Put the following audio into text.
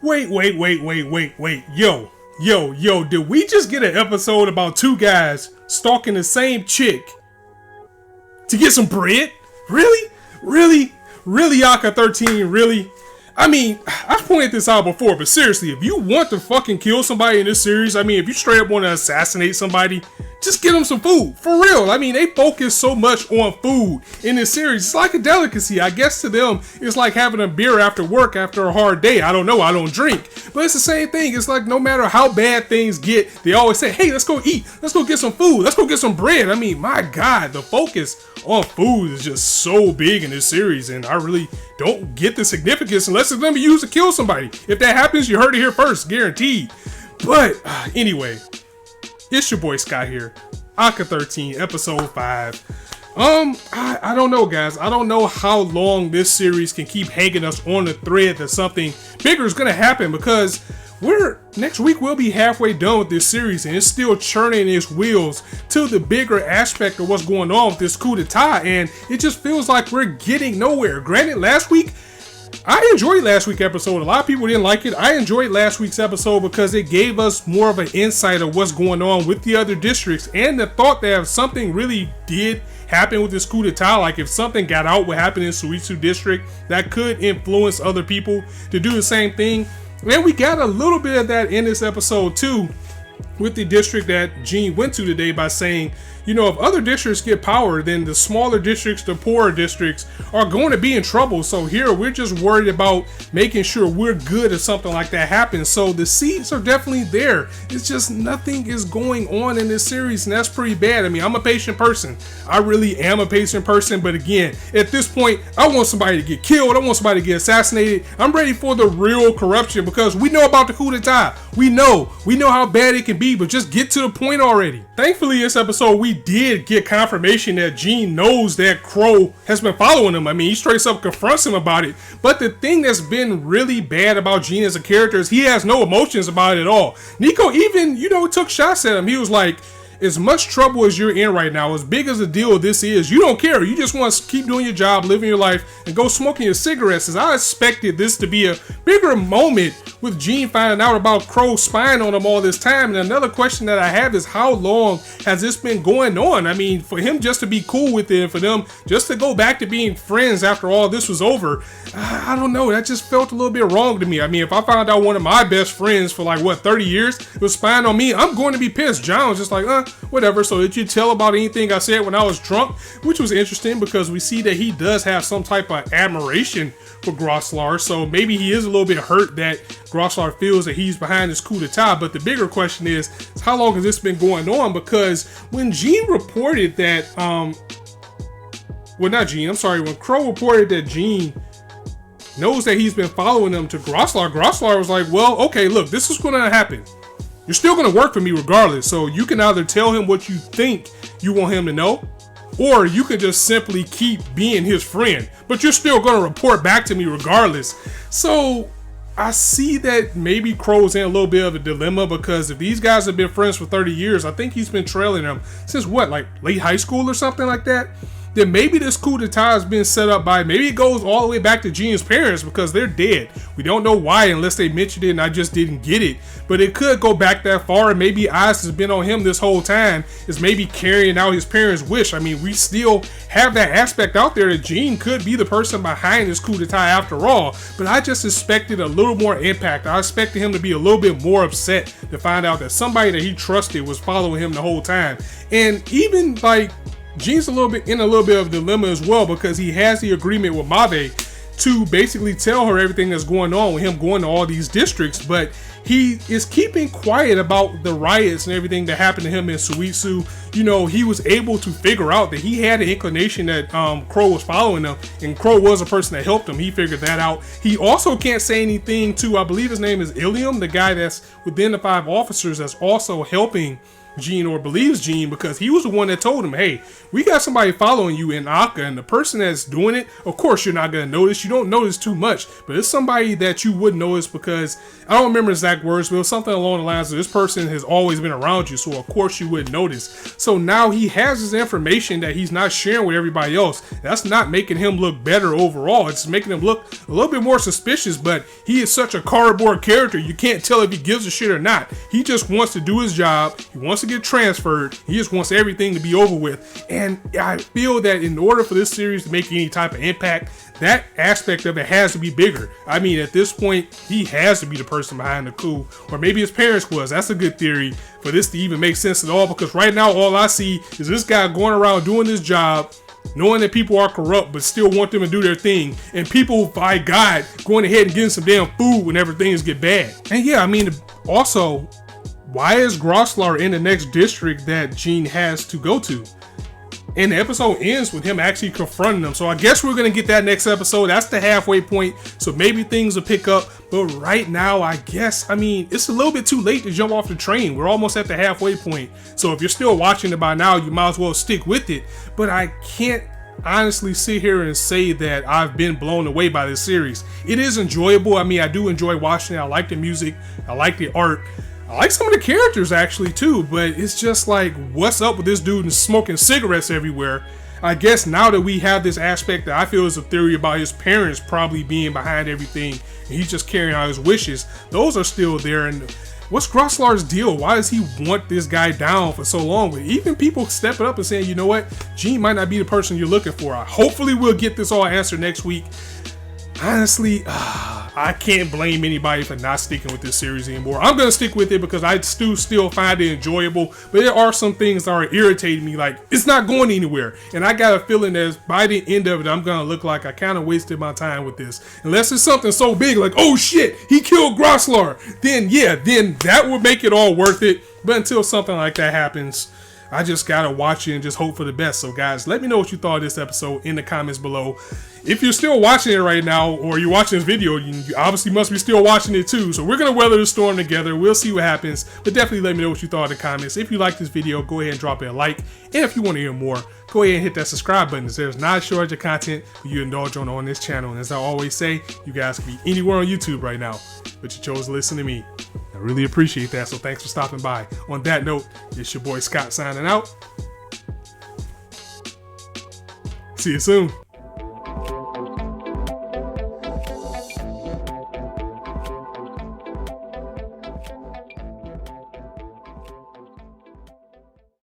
Wait. Yo, did we just get an episode about two guys stalking the same chick to get some bread? Really, Acca 13, really? I mean, I've pointed this out before, but seriously, if you want to fucking kill somebody in this series, I mean, if you straight up want to assassinate somebody, just get them some food. For real. I mean, they focus so much on food in this series. It's like a delicacy. I guess to them, it's like having a beer after work after a hard day. I don't know. I don't drink. But it's the same thing. It's like no matter how bad things get, they always say, hey, let's go eat. Let's go get some food. Let's go get some bread. I mean, my God, the focus on food is just so big in this series. And I really don't get the significance unless it's going to be used to kill somebody. If that happens, you heard it here first. Guaranteed. But anyway. It's your boy Sky here, Acca 13, episode 5. I don't know, guys. I don't know how long this series can keep hanging us on the thread that something bigger is gonna happen, because next week we'll be halfway done with this series and it's still churning its wheels to the bigger aspect of what's going on with this coup d'etat, and it just feels like we're getting nowhere. Granted, last week I enjoyed last week's episode. A lot of people didn't like it. I enjoyed last week's episode because it gave us more of an insight of what's going on with the other districts, and the thought that if something really did happen with this coup d'etat, like if something got out what happened in Suitsu district, that could influence other people to do the same thing. And we got a little bit of that in this episode too, with the district that Gene went to today by saying, you know, if other districts get power, then the smaller districts, the poorer districts are going to be in trouble. So here we're just worried about making sure we're good if something like that happens. So the seeds are definitely there. It's just nothing is going on in this series, and that's pretty bad. I mean, I'm a patient person. I really am a patient person. But again, at this point, I want somebody to get killed. I want somebody to get assassinated. I'm ready for the real corruption, because we know about the coup d'etat. We know how bad it can be, but just get to the point already. Thankfully, this episode, we did get confirmation that Gene knows that Crow has been following him. I mean, he straight up confronts him about it. But the thing that's been really bad about Gene as a character is he has no emotions about it at all. Nico even, took shots at him. He was like, as much trouble as you're in right now, as big as the deal this is, you don't care. You just want to keep doing your job, living your life, and go smoking your cigarettes. As I expected this to be a bigger moment with Gene finding out about Crow spying on him all this time. And another question that I have is, how long has this been going on? I mean, for him just to be cool with it, and for them just to go back to being friends after all this was over, I don't know. That just felt a little bit wrong to me. I mean, if I found out one of my best friends for 30 years was spying on me, I'm going to be pissed. John was just like, whatever. So did you tell about anything I said when I was drunk? Which was interesting, because we see that he does have some type of admiration for Grosslar. So maybe he is a little bit hurt that Grosslar feels that he's behind this coup d'etat. But the bigger question is how long has this been going on? Because when Gene reported that, when Crow reported that Gene knows that he's been following him to Grosslar was like, well, okay, look, this is going to happen. You're still going to work for me regardless. So you can either tell him what you think you want him to know, or you can just simply keep being his friend, but you're still going to report back to me regardless. So I see that maybe Crow's in a little bit of a dilemma, because if these guys have been friends for 30 years, I think he's been trailing them since late high school or something like that. Then maybe this coup d'etat has been set up by, maybe it goes all the way back to Gene's parents, because they're dead. We don't know why unless they mentioned it and I just didn't get it. But it could go back that far, and maybe Eaze has been on him this whole time, is maybe carrying out his parents' wish. I mean, we still have that aspect out there that Gene could be the person behind this coup d'etat after all. But I just expected a little more impact. I expected him to be a little bit more upset to find out that somebody that he trusted was following him the whole time. And even Gene's in a little bit of a dilemma as well, because he has the agreement with Mabe to basically tell her everything that's going on with him going to all these districts, but he is keeping quiet about the riots and everything that happened to him in Suitsu. He was able to figure out that he had an inclination that Crow was following him, and Crow was a person that helped him. He figured that out. He also can't say anything to, I believe his name is Ilium, the guy that's within the 5 officers that's also helping Gene or believes Gene, because he was the one that told him, hey, we got somebody following you in Acca, and the person that's doing it, of course you're not going to notice. You don't notice too much, but it's somebody that you would notice, because I don't remember exact words, but it was something along the lines of this person has always been around you, so of course you would notice. So now he has this information that he's not sharing with everybody else. That's not making him look better overall. It's making him look a little bit more suspicious, but he is such a cardboard character, you can't tell if he gives a shit or not. He just wants to do his job. He wants to get transferred. He just wants everything to be over with. And I feel that in order for this series to make any type of impact, that aspect of it has to be bigger. I mean, at this point, he has to be the person behind the coup, or maybe his parents was. That's a good theory for this to even make sense at all, because right now all I see is this guy going around doing this job, knowing that people are corrupt, but still want them to do their thing, and people, by God, going ahead and getting some damn food whenever things get bad. And yeah, I mean, also, why is Grosslar in the next district that Gene has to go to? And the episode ends with him actually confronting them. So I guess we're going to get that next episode. That's the halfway point. So maybe things will pick up. But right now, I guess, I mean, it's a little bit too late to jump off the train. We're almost at the halfway point. So if you're still watching it by now, you might as well stick with it. But I can't honestly sit here and say that I've been blown away by this series. It is enjoyable. I mean, I do enjoy watching it. I like the music. I like the art. I like some of the characters actually too, but it's just like, what's up with this dude and smoking cigarettes everywhere? I guess now that we have this aspect that I feel is a theory about his parents probably being behind everything, and he's just carrying out his wishes, those are still there. And what's Grosslar's deal? Why does he want this guy down for so long? But even people stepping up and saying, you know what, Gene might not be the person you're looking for. Hopefully we'll get this all answered next week. Honestly, I can't blame anybody for not sticking with this series anymore. I'm going to stick with it because I still find it enjoyable, but there are some things that are irritating me, like it's not going anywhere. And I got a feeling that by the end of it, I'm going to look like I kind of wasted my time with this. Unless it's something so big like, oh shit, he killed Grosslar. Then yeah, then that would make it all worth it. But until something like that happens, I just gotta watch it and just hope for the best. So guys, let me know what you thought of this episode in the comments below. If you're still watching it right now, or you're watching this video, you obviously must be still watching it too. So we're gonna weather the storm together. We'll see what happens, but definitely let me know what you thought in the comments. If you like this video, go ahead and drop it a like. And if you want to hear more, go ahead and hit that subscribe button. There's not a shortage of content you indulge on this channel. And as I always say, you guys can be anywhere on YouTube right now, but you chose to listen to me. I really appreciate that, so thanks for stopping by. On that note, it's your boy Scott signing out. See you soon.